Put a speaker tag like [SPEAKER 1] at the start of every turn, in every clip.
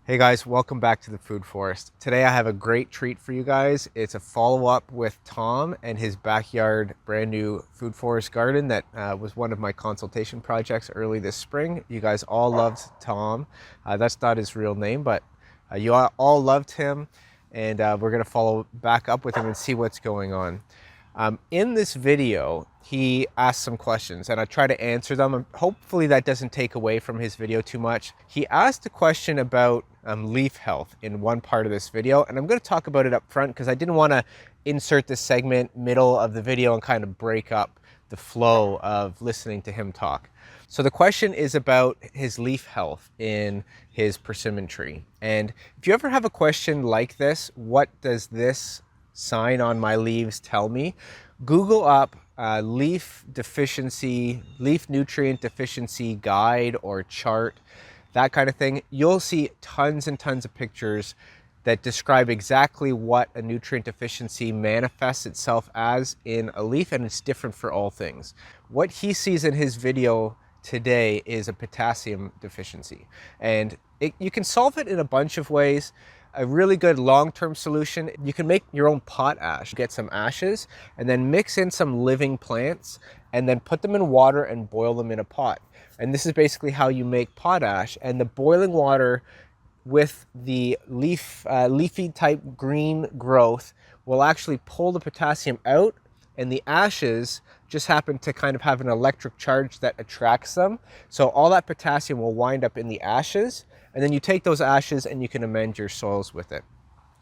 [SPEAKER 1] Hey guys, welcome back to the Food Forest. Today I have a great treat for you guys. It's a follow-up with Tom and his backyard brand new food forest garden that was one of my consultation projects early this spring. You guys all loved Tom. That's not his real name, but you all loved him, and we're gonna follow back up with him and see what's going on. In this video, he asked some questions and I try to answer them. Hopefully that doesn't take away from his video too much. He asked a question about leaf health in one part of this video, and I'm going to talk about it up front because I didn't want to insert this segment middle of the video and kind of break up the flow of listening to him talk. So the question is about his leaf health in his persimmon tree. And if you ever have a question like this, what does this sign on my leaves tell me? Google up leaf deficiency, leaf nutrient deficiency guide or chart, that kind of thing. You'll see tons and tons of pictures that describe exactly what a nutrient deficiency manifests itself as in a leaf, and it's different for all things. What he sees in his video today is a potassium deficiency, and you can solve it in a bunch of ways. A really good long-term solution, you can make your own potash. Get some ashes and then mix in some living plants and then put them in water and boil them in a pot. And this is basically how you make potash. And the boiling water with the leafy type green growth will actually pull the potassium out, and the ashes just happen to kind of have an electric charge that attracts them. So all that potassium will wind up in the ashes, and then you take those ashes and you can amend your soils with it.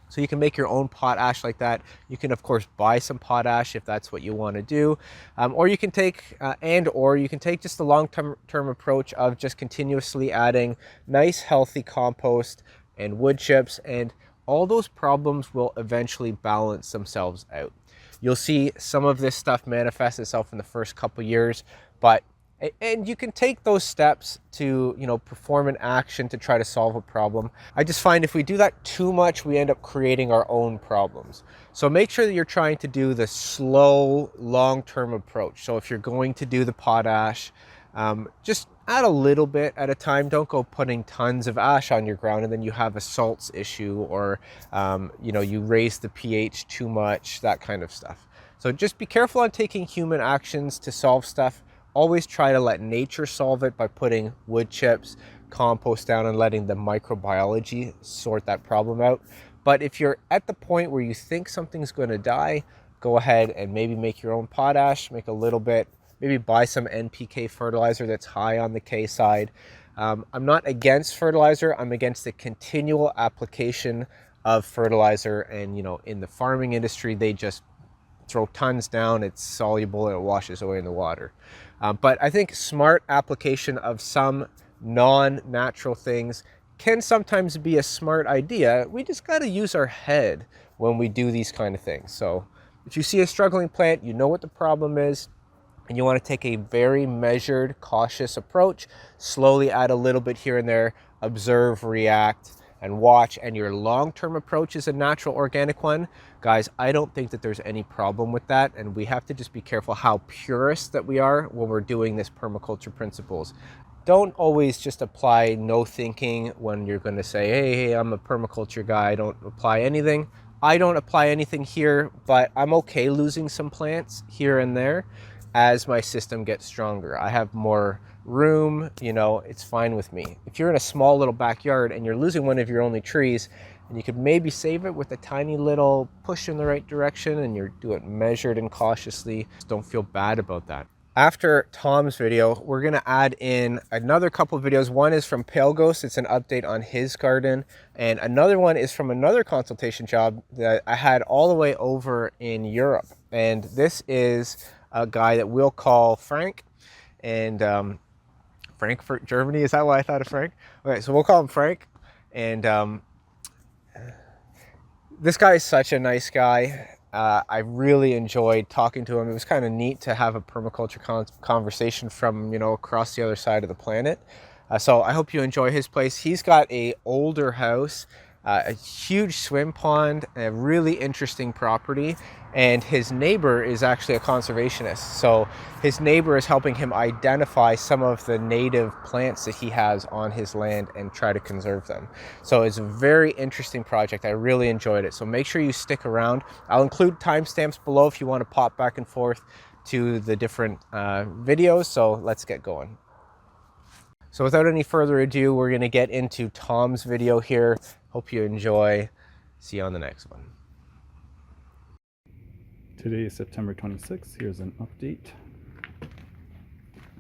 [SPEAKER 1] So you can make your own potash like that. You can of course buy some potash if that's what you want to do, or you can take just the long-term approach of just continuously adding nice healthy compost and wood chips, and all those problems will eventually balance themselves out. You'll see some of this stuff manifest itself in the first couple years, and you can take those steps to, perform an action to try to solve a problem. I just find if we do that too much, we end up creating our own problems. So make sure that you're trying to do the slow, long-term approach. So if you're going to do the potash, just add a little bit at a time. Don't go putting tons of ash on your ground and then you have a salts issue, or you raise the pH too much, that kind of stuff. So just be careful on taking human actions to solve stuff. Always try to let nature solve it by putting wood chips, compost down, and letting the microbiology sort that problem out. But if you're at the point where you think something's going to die, go ahead and maybe make your own potash, make a little bit, maybe buy some NPK fertilizer that's high on the K side. I'm not against fertilizer. I'm against the continual application of fertilizer. And, in the farming industry, they just throw tons down, it's soluble, and it washes away in the water. But I think smart application of some non-natural things can sometimes be a smart idea. We just got to use our head when we do these kind of things. So if you see a struggling plant, you know what the problem is, and you want to take a very measured, cautious approach, slowly add a little bit here and there, observe, react, and watch. And your long-term approach is a natural organic one. Guys, I don't think that there's any problem with that, and we have to just be careful how purist that we are when we're doing this permaculture principles. Don't always just apply no thinking when you're going to say, hey, I'm a permaculture guy, I don't apply anything. I don't apply anything here, but I'm okay losing some plants here and there as my system gets stronger. I have more room, it's fine with me. If you're in a small little backyard and you're losing one of your only trees, and you could maybe save it with a tiny little push in the right direction, and you do it measured and cautiously, don't feel bad about that. After Tom's video, we're gonna add in another couple of videos. One is from PaleGhost, it's an update on his garden, and another one is from another consultation job that I had all the way over in Europe. And this is a guy that we'll call Frank, and Frankfurt, Germany, is that why I thought of Frank? Okay, so we'll call him Frank, and this guy is such a nice guy. I really enjoyed talking to him. It was kind of neat to have a permaculture conversation from, across the other side of the planet. So I hope you enjoy his place. He's got a older house, a huge swim pond, a really interesting property. and his neighbor is actually a conservationist. So his neighbor is helping him identify some of the native plants that he has on his land and try to conserve them. So it's a very interesting project. I really enjoyed it. So make sure you stick around. I'll include timestamps below if you want to pop back and forth to the different videos. So let's get going. So without any further ado, we're going to get into Tom's video here. Hope you enjoy. See you on the next one.
[SPEAKER 2] Today is September 26th. Here's an update.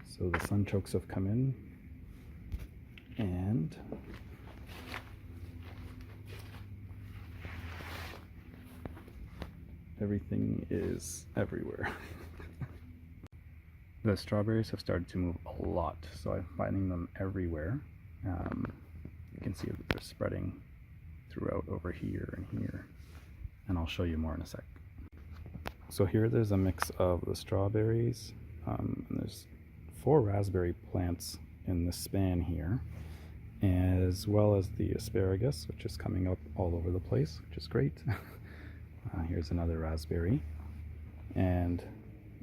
[SPEAKER 2] So the sunchokes have come in and everything is everywhere. The strawberries have started to move a lot, so I'm finding them everywhere. You can see that they're spreading throughout over here and here, and I'll show you more in a sec. So here there's a mix of the strawberries, and there's 4 raspberry plants in the span here, as well as the asparagus, which is coming up all over the place, which is great. Here's another raspberry, and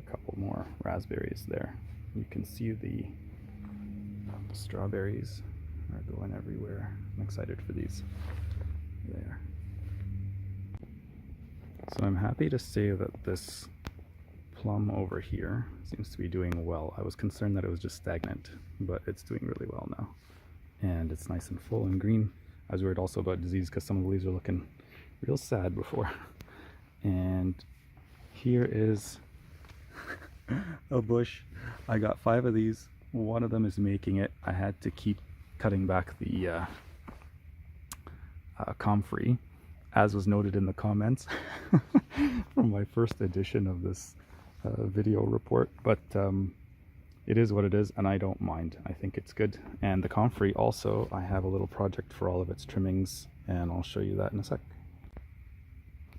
[SPEAKER 2] a couple more raspberries there. You can see the strawberries are going everywhere. I'm excited for these. There. So I'm happy to say that this plum over here seems to be doing well. I was concerned that it was just stagnant, but it's doing really well now. And it's nice and full and green. I was worried also about disease because some of the leaves are looking real sad before. And here is a bush. I got 5 of these. One of them is making it. I had to keep cutting back the comfrey, as was noted in the comments from my first edition of this video report, but it is what it is, and I don't mind. I think it's good. And the comfrey also, I have a little project for all of its trimmings, and I'll show you that in a sec.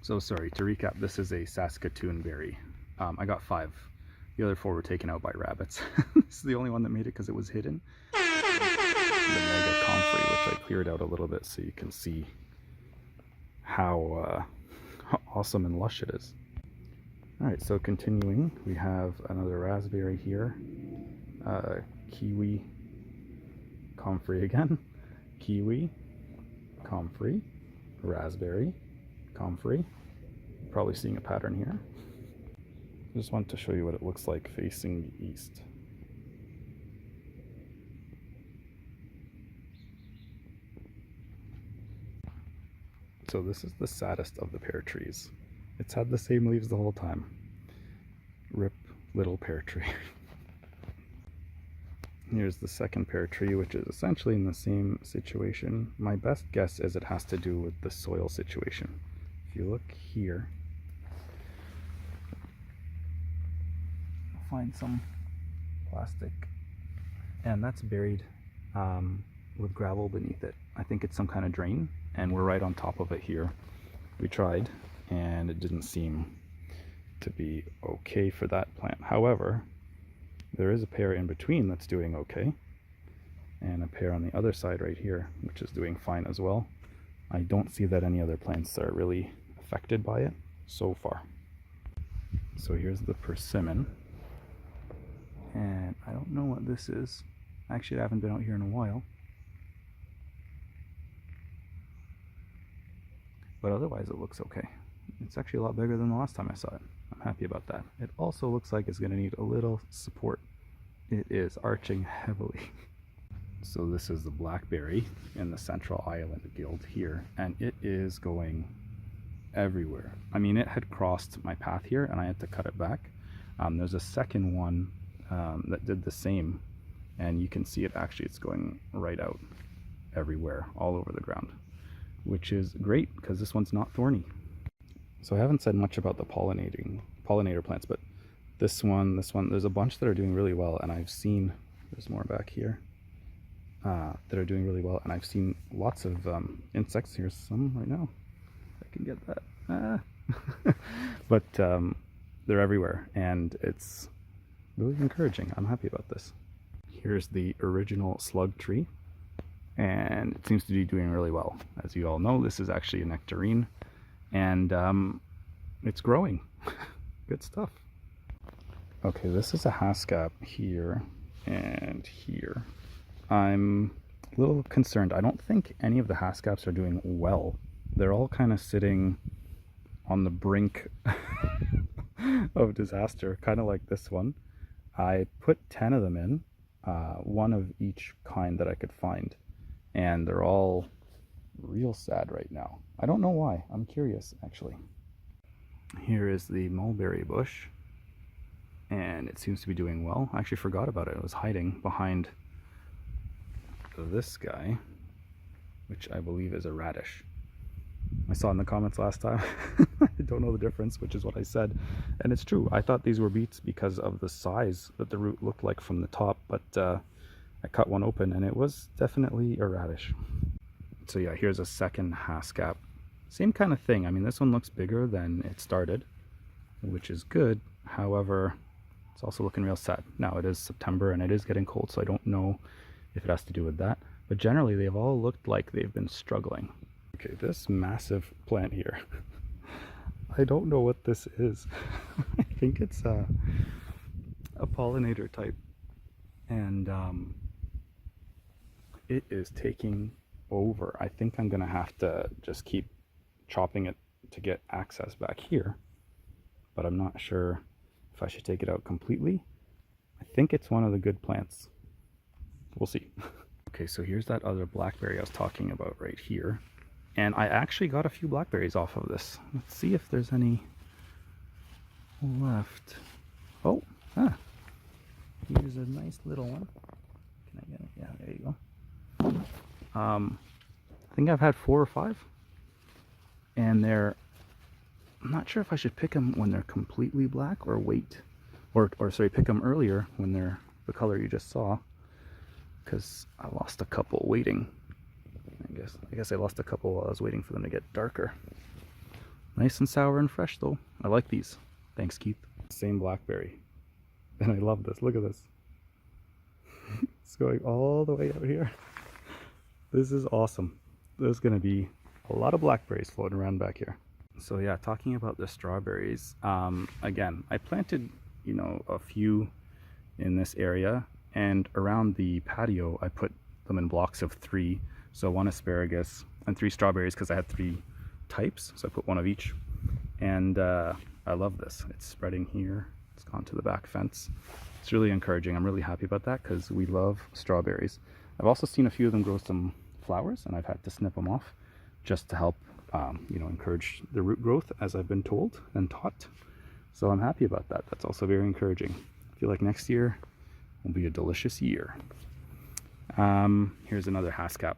[SPEAKER 2] So sorry, to recap, this is a Saskatoon berry. I got 5. The other 4 were taken out by rabbits. This is the only one that made it because it was hidden. The mega comfrey, which I cleared out a little bit so you can see how awesome and lush it is. Alright, so continuing, we have another raspberry here, kiwi, comfrey again, kiwi, comfrey, raspberry, comfrey. Probably seeing a pattern here. I just want to show you what it looks like facing the east. So this is the saddest of the pear trees. It's had the same leaves the whole time. Rip little pear tree. Here's the second pear tree, which is essentially in the same situation. My best guess is it has to do with the soil situation. If you look here, you'll find some plastic, and that's buried with gravel beneath it. I think it's some kind of drain, and we're right on top of it here. We tried, and it didn't seem to be okay for that plant. However, there is a pear in between that's doing okay, and a pear on the other side right here, which is doing fine as well. I don't see that any other plants are really affected by it so far. So here's the persimmon, and I don't know what this is. Actually, I haven't been out here in a while. But otherwise it looks okay. It's actually a lot bigger than the last time I saw it. I'm happy about that. It also looks like it's going to need a little support. It is arching heavily. So this is the blackberry in the Central Island Guild here, and it is going everywhere. I mean, it had crossed my path here and I had to cut it back. There's a second one that did the same, and you can see it actually, it's going right out everywhere, all over the ground, which is great because this one's not thorny. So I haven't said much about the pollinator plants, but this one, there's a bunch that are doing really well, and I've seen, there's more back here, that are doing really well, and I've seen lots of insects. Here's some right now. I can get that. But they're everywhere, and it's really encouraging. I'm happy about this. Here's the original slug tree, and it seems to be doing really well. As you all know, this is actually a nectarine, and it's growing. Good stuff. Okay, this is a haskap here and here. I'm a little concerned. I don't think any of the haskaps are doing well. They're all kind of sitting on the brink of disaster, kind of like this one. I put 10 of them in, one of each kind that I could find, and they're all real sad right now. I don't know why. I'm curious, actually. Here is the mulberry bush, and it seems to be doing well. I actually forgot about it. It was hiding behind this guy, which I believe is a radish. I saw in the comments last time. I don't know the difference, which is what I said. And it's true. I thought these were beets because of the size that the root looked like from the top, but I cut one open and it was definitely a radish. So yeah, here's a second haskap. Same kind of thing. I mean, this one looks bigger than it started, which is good. However, it's also looking real sad. Now it is September and it is getting cold, so I don't know if it has to do with that. But generally, they've all looked like they've been struggling. Okay, this massive plant here. I don't know what this is. I think it's a pollinator type. And it is taking over. I think I'm gonna have to just keep chopping it to get access back here. But I'm not sure if I should take it out completely. I think it's one of the good plants. We'll see. Okay, so here's that other blackberry I was talking about right here. And I actually got a few blackberries off of this. Let's see if there's any left. Oh, here's a nice little one. Can I get it? Yeah, there you go. I think I've had 4 or 5. And they're, I'm not sure if I should pick them when they're completely black or wait. Or sorry, pick them earlier when they're the color you just saw. Because I lost a couple waiting. I guess I lost a couple while I was waiting for them to get darker. Nice and sour and fresh though. I like these. Thanks, Keith. Same blackberry. And I love this. Look at this. It's going all the way out here. This is awesome. There's going to be a lot of blackberries floating around back here. So yeah, talking about the strawberries. Again, I planted, a few in this area. And around the patio, I put them in blocks of 3. So 1 asparagus and 3 strawberries because I had 3 types. So I put 1 of each. And I love this. It's spreading here. It's gone to the back fence. It's really encouraging. I'm really happy about that because we love strawberries. I've also seen a few of them grow some flowers and I've had to snip them off just to help, encourage the root growth as I've been told and taught. So I'm happy about that. That's also very encouraging. I feel like next year will be a delicious year. Here's another haskap.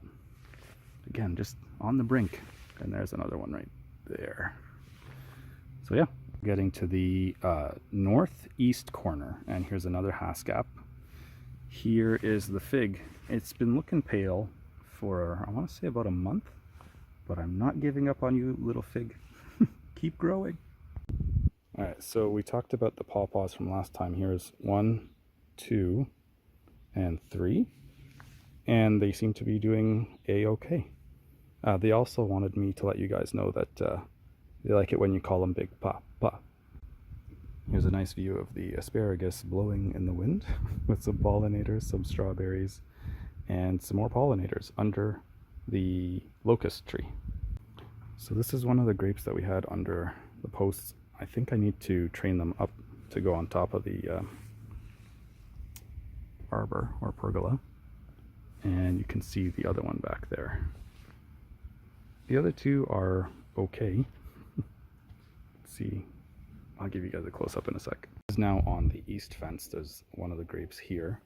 [SPEAKER 2] Again, just on the brink. And there's another one right there. So yeah, getting to the northeast corner. And here's another haskap. Here is the fig. It's been looking pale for, I want to say about a month. But I'm not giving up on you, little fig. Keep growing. Alright, so we talked about the pawpaws from last time. Here's 1, 2, and 3. And they seem to be doing a-okay. They also wanted me to let you guys know that they like it when you call them Big Papa. Here's a nice view of the asparagus blowing in the wind with some pollinators, some strawberries, and some more pollinators under the locust tree. So this is one of the grapes that we had under the posts. I think I need to train them up to go on top of the arbor or pergola. And you can see the other one back there. The other 2 are okay. Let's see. I'll give you guys a close-up in a sec. This is now on the east fence. There's one of the grapes here.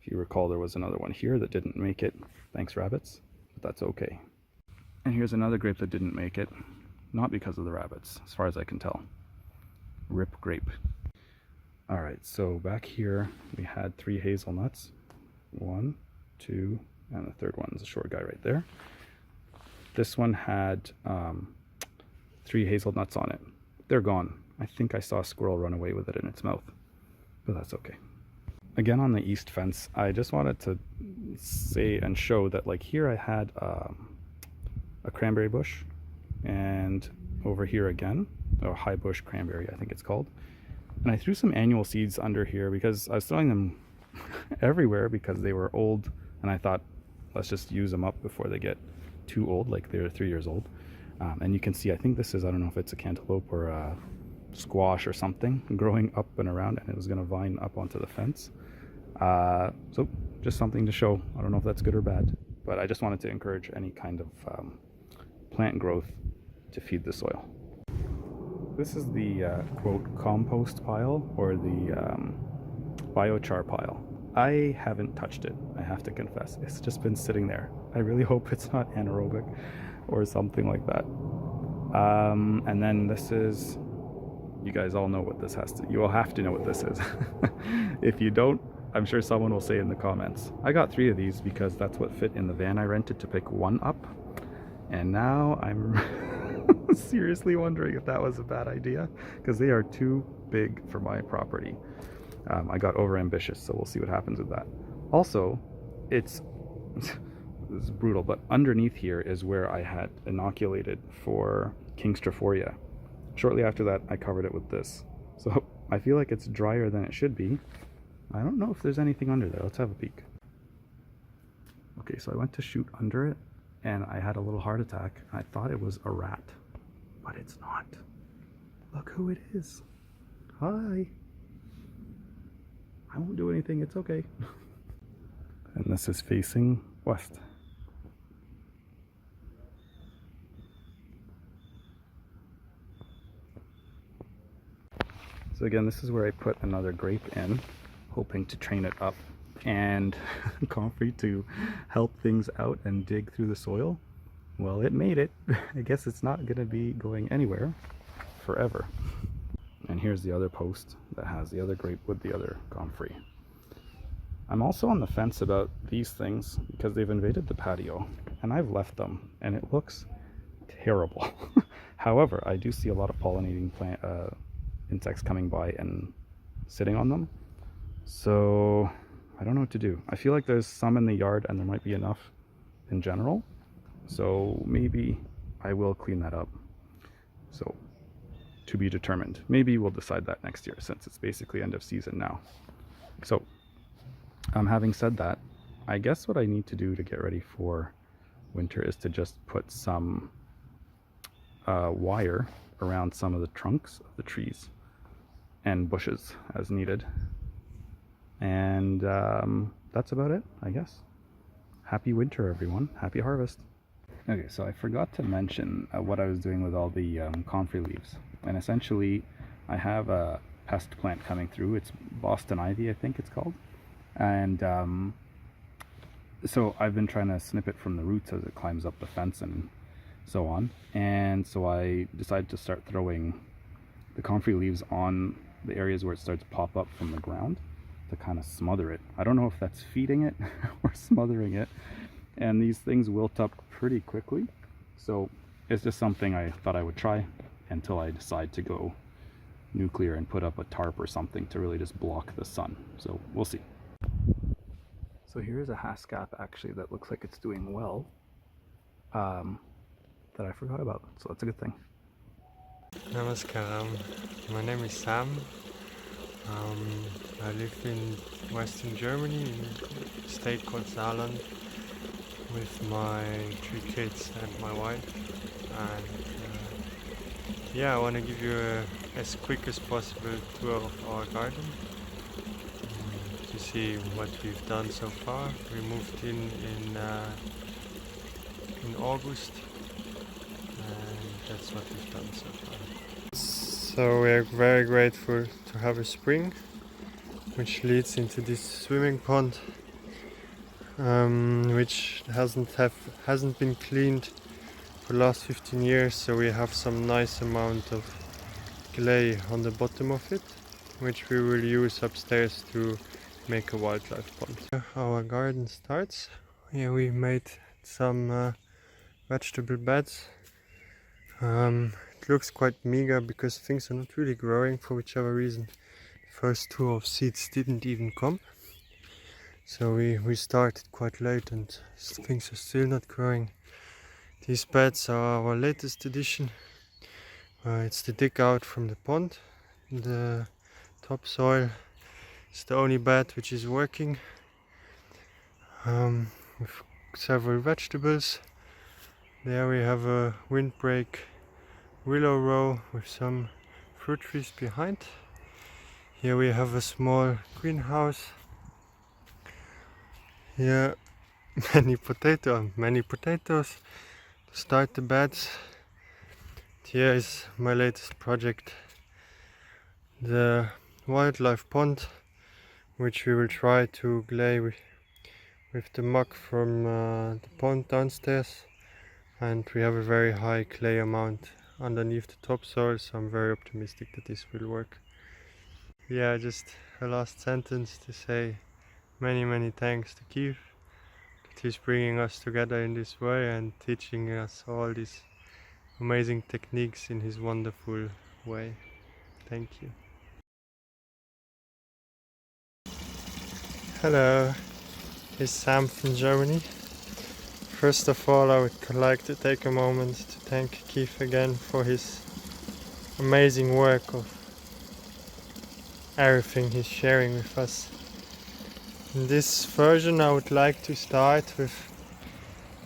[SPEAKER 2] If you recall, there was another one here that didn't make it. Thanks, rabbits. But that's okay. And here's another grape that didn't make it. Not because of the rabbits, as far as I can tell. Rip grape. Alright, so back here we had 3 hazelnuts. 1, 2, and the third one is a short guy right there. This one had 3 hazelnuts on it. They're gone. I think I saw a squirrel run away with it in its mouth, but that's okay. Again, on the east fence, I just wanted to say and show that, like, here I had a cranberry bush, and over here again or high bush cranberry, I think it's called. And I threw some annual seeds under here because I was throwing them everywhere because they were old, and I thought, let's just use them up before they get too old, like they're 3 years old. And you can see, I think this is, I don't know if it's a cantaloupe or a squash or something, growing up and around, and it was going to vine up onto the fence. So just something to show. I don't know if that's good or bad, but I just wanted to encourage any kind of plant growth to feed the soil. This is the quote compost pile, or the biochar pile. I haven't touched it, I have to confess. It's just been sitting there. I really hope it's not anaerobic or something like that. And then this is, you guys all know what this has to, you all have to know what this is. If you don't, I'm sure someone will say in the comments. I got 3 of these because that's what fit in the van I rented to pick one up. And now I'm seriously wondering if that was a bad idea, because they are too big for my property. I got over ambitious, so we'll see what happens with that. Also, it's brutal, but underneath here is where I had inoculated for King Strophoria. Shortly after that, I covered it with this. So I feel like it's drier than it should be. I don't know if there's anything under there. Let's have a peek. Okay, so I went to shoot under it, and I had a little heart attack. I thought it was a rat, but it's not. Look who it is. Hi. I won't do anything, it's okay. And this is facing west. So again, this is where I put another grape in, hoping to train it up and comfrey to help things out and dig through the soil. Well, it made it. I guess it's not going to be going anywhere forever. And here's the other post that has the other grape with the other comfrey. I'm also on the fence about these things because they've invaded the patio, and I've left them, and it looks terrible. However, I do see a lot of pollinating insects coming by and sitting on them. So I don't know what to do. I feel like there's some in the yard, and there might be enough in general. So maybe I will clean that up. So to be determined. Maybe we'll decide that next year, since it's basically end of season now. So having said that, I guess what I need to do to get ready for winter is to just put some wire around some of the trunks of the trees and bushes as needed. And that's about it, I guess. Happy winter, everyone. Happy harvest. Okay, so I forgot to mention what I was doing with all the comfrey leaves. And essentially, I have a pest plant coming through. It's Boston ivy, I think it's called. And so I've been trying to snip it from the roots as it climbs up the fence and so on. And so I decided to start throwing the comfrey leaves on the areas where it starts to pop up from the ground to kind of smother it. I don't know if that's feeding it or smothering it. And these things wilt up pretty quickly. So it's just something I thought I would try until I decide to go nuclear and put up a tarp or something to really just block the sun. So we'll see. So here's a haskap actually that looks like it's doing well, that I forgot about. So that's a good thing.
[SPEAKER 3] Namaskaram. My name is Sam. I live in Western Germany, in a state called Saarland, with my 3 kids and my wife. And yeah, I want to give you as quick as possible tour of our garden to see what we've done so far. We moved in August, and that's what we've done so far. So we're very grateful to have a spring which leads into this swimming pond, which hasn't been cleaned for the last 15 years, so we have some nice amount of clay on the bottom of it, which we will use upstairs to make a wildlife pond. Our garden starts. Here we made some vegetable beds. It looks quite meager because things are not really growing for whichever reason. The first 2 of seeds didn't even come. So we started quite late and things are still not growing. These beds are our latest addition. It's the dig out from the pond. The topsoil is the only bed which is working, with several vegetables. There we have a windbreak willow row with some fruit trees behind. Here we have a small greenhouse. Here many potatoes to start the beds. Here is my latest project, the wildlife pond, which we will try to clay with the muck from the pond downstairs, and we have a very high clay amount underneath the topsoil, so I'm very optimistic that this will work. Yeah, just a last sentence to say many thanks to Keith, that he's bringing us together in this way and teaching us all these amazing techniques in his wonderful way. Thank you. Hello, it's Sam from Germany. First of all, I would like to take a moment to thank Keith again for his amazing work of everything he's sharing with us. In this version, I would like to start with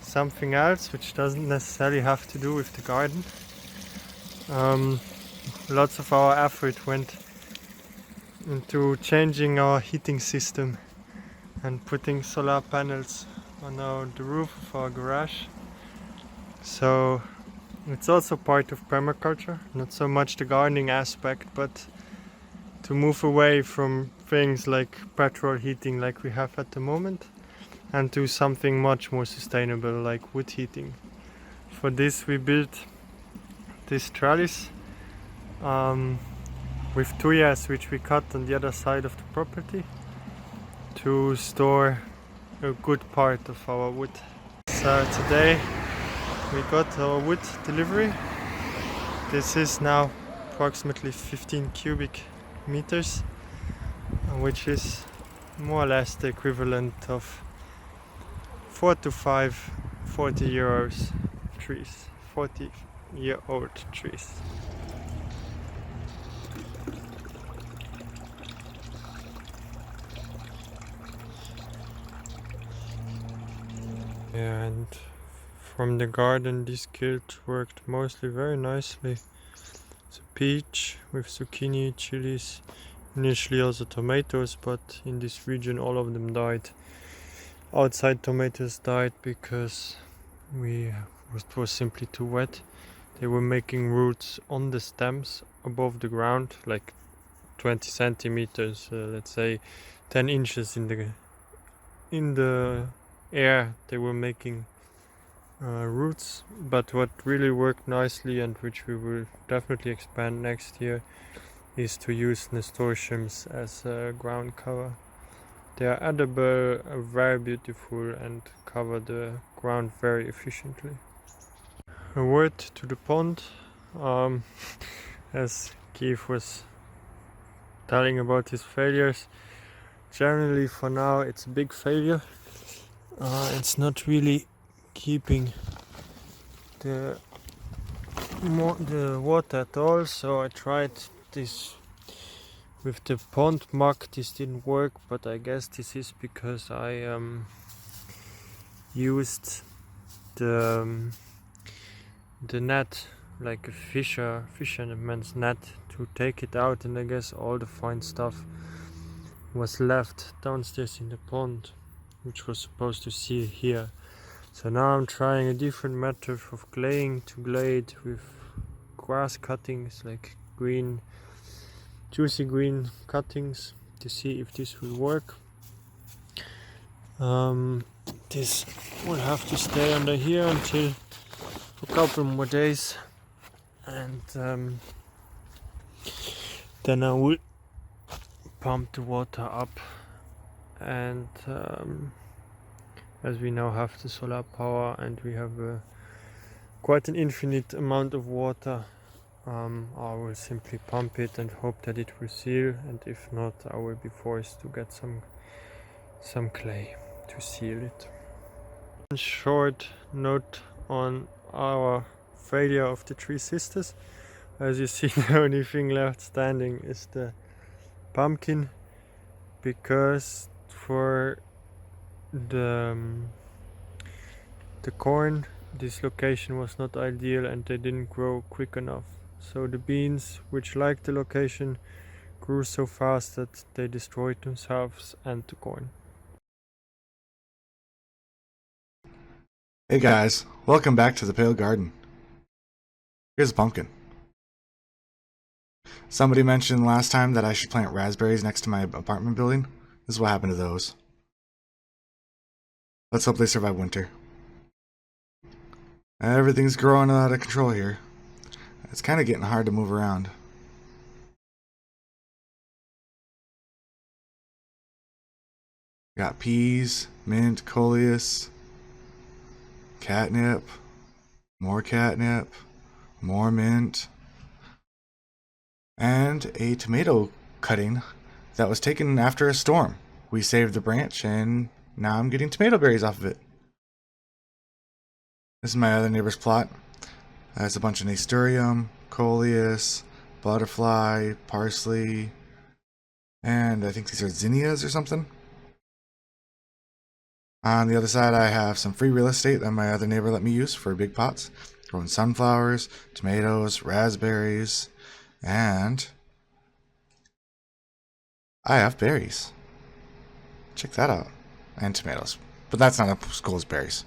[SPEAKER 3] something else which doesn't necessarily have to do with the garden. Lots of our effort went into changing our heating system and putting solar panels on the roof of our garage. So it's also part of permaculture, not so much the gardening aspect, but to move away from things like petrol heating like we have at the moment, and to something much more sustainable like wood heating. For this we built this trellis with tuyas which we cut on the other side of the property to store a good part of our wood. So today we got our wood delivery. This is now approximately 15 cubic meters, which is more or less the equivalent of 4 to 5 40-year-old trees, 40-year-old trees. Yeah, and from the garden this kilt worked mostly very nicely. It's a peach with zucchini, chilies, initially also tomatoes, but in this region all of them died. Outside tomatoes died because it was simply too wet. They were making roots on the stems above the ground, like 20 centimeters, let's say 10 inches in the air. They were making roots, but what really worked nicely and which we will definitely expand next year is to use nasturtiums as a ground cover. They are edible, very beautiful, and cover the ground very efficiently. A word to the pond, as Keith was telling about his failures. Generally for now it's a big failure. It's not really keeping the water at all, so I tried this with the pond muck. This didn't work, but I guess this is because I used the net, like a fisherman's net, to take it out, and I guess all the fine stuff was left downstairs in the pond, which was supposed to seal here. So now I'm trying a different method of claying, to clay it with grass cuttings, like juicy green cuttings, to see if this will work. This will have to stay under here until a couple more days, and then I will pump the water up, and as we now have the solar power and we have quite an infinite amount of water, I will simply pump it and hope that it will seal, and if not, I will be forced to get some clay to seal it. A short note on our failure of the Three Sisters. As you see, the only thing left standing is the pumpkin, because for the corn, this location was not ideal and they didn't grow quick enough. So the beans, which liked the location, grew so fast that they destroyed themselves and the corn.
[SPEAKER 4] Hey guys, welcome back to the Pale Garden. Here's a pumpkin. Somebody mentioned last time that I should plant raspberries next to my apartment building. This is what happened to those. Let's hope they survive winter. Everything's growing out of control here. It's kind of getting hard to move around. Got peas, mint, coleus, catnip, more mint, and a tomato cutting that was taken after a storm. We saved the branch and now I'm getting tomato berries off of it. This is my other neighbor's plot. There's a bunch of nasturtium, coleus, butterfly, parsley, and I think these are zinnias or something. On the other side, I have some free real estate that my other neighbor let me use for big pots, growing sunflowers, tomatoes, raspberries, and I have berries. Check that out. And tomatoes. But that's not as cool as berries.